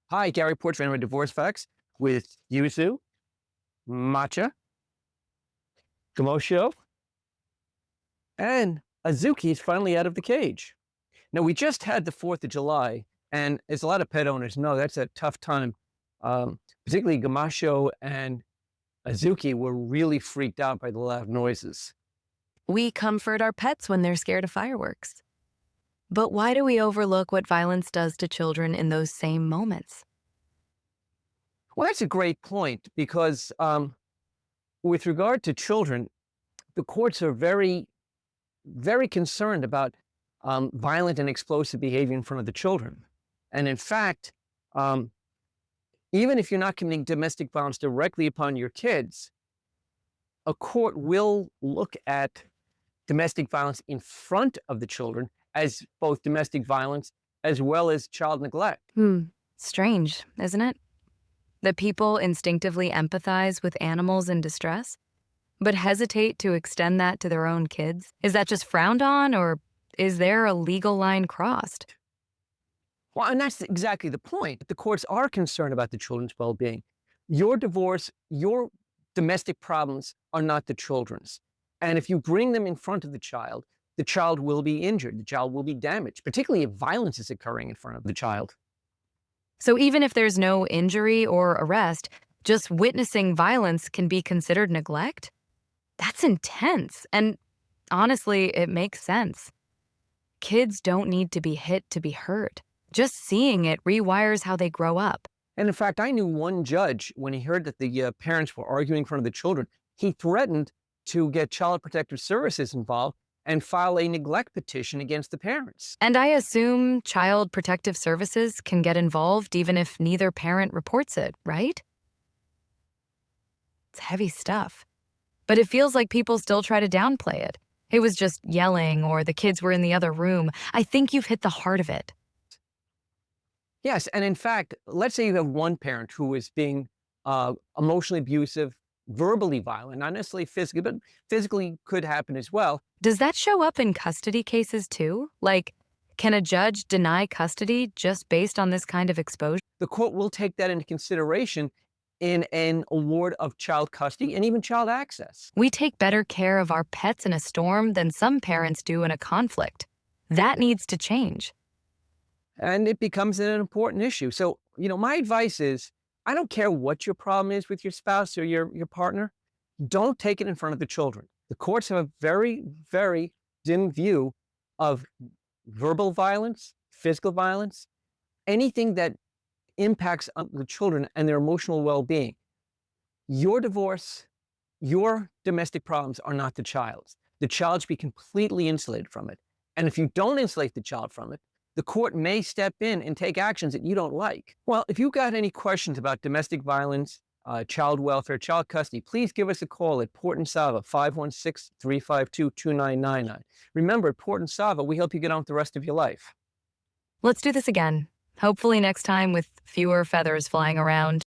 Hi, Gary Portman with Divorce Facts with Yuzu, Matcha, Gomashio, and Azuki is finally out of the cage. Now, we just had the 4th of July, and as a lot of pet owners know, that's a tough time. Particularly Gomashio and Azuki were really freaked out by the loud noises. We comfort our pets when they're scared of fireworks. But why do we overlook what violence does to children in those same moments? Well, that's a great point because with regard to children, the courts are very concerned about violent and explosive behavior in front of the children. And in fact, um, even if you're not committing domestic violence directly upon your kids, a court will look at domestic violence in front of the children as both domestic violence as well as child neglect. Strange, isn't it? That people instinctively empathize with animals in distress, but hesitate to extend that to their own kids. Is that just frowned on, or is there a legal line crossed? Well, and that's exactly the point. The courts are concerned about the children's well-being. Your divorce, your domestic problems are not the children's. And if you bring them in front of the child will be injured, the child will be damaged, particularly if violence is occurring in front of the child. So even if there's no injury or arrest, just witnessing violence can be considered neglect? That's intense. And honestly, it makes sense. Kids don't need to be hit to be hurt. Just seeing it rewires how they grow up. And in fact, I knew one judge, when he heard that the parents were arguing in front of the children, he threatened to get Child Protective Services involved and file a neglect petition against the parents. And I assume Child Protective Services can get involved even if neither parent reports it, right? It's heavy stuff. But it feels like people still try to downplay it. It was just yelling, or the kids were in the other room. I think you've hit the heart of it. Yes, and in fact, let's say you have one parent who is being emotionally abusive, verbally violent, not necessarily physically, but physically could happen as well. Does that show up in custody cases too? Like, can a judge deny custody just based on this kind of exposure? The court will take that into consideration in an award of child custody and even child access. We take better care of our pets in a storm than some parents do in a conflict. That needs to change. And it becomes an important issue. So, my advice is, I don't care what your problem is with your spouse or your partner, don't take it in front of the children. The courts have a very dim view of verbal violence, physical violence, anything that impacts on the children and their emotional well-being. Your divorce, your domestic problems are not the child's. The child should be completely insulated from it. And if you don't insulate the child from it, the court may step in and take actions that you don't like. Well, if you've got any questions about domestic violence, child welfare, child custody, please give us a call at Port and Sava, 516-352-2999. Remember, at Port and Sava, we help you get on with the rest of your life. Let's do this again. Hopefully next time with fewer feathers flying around.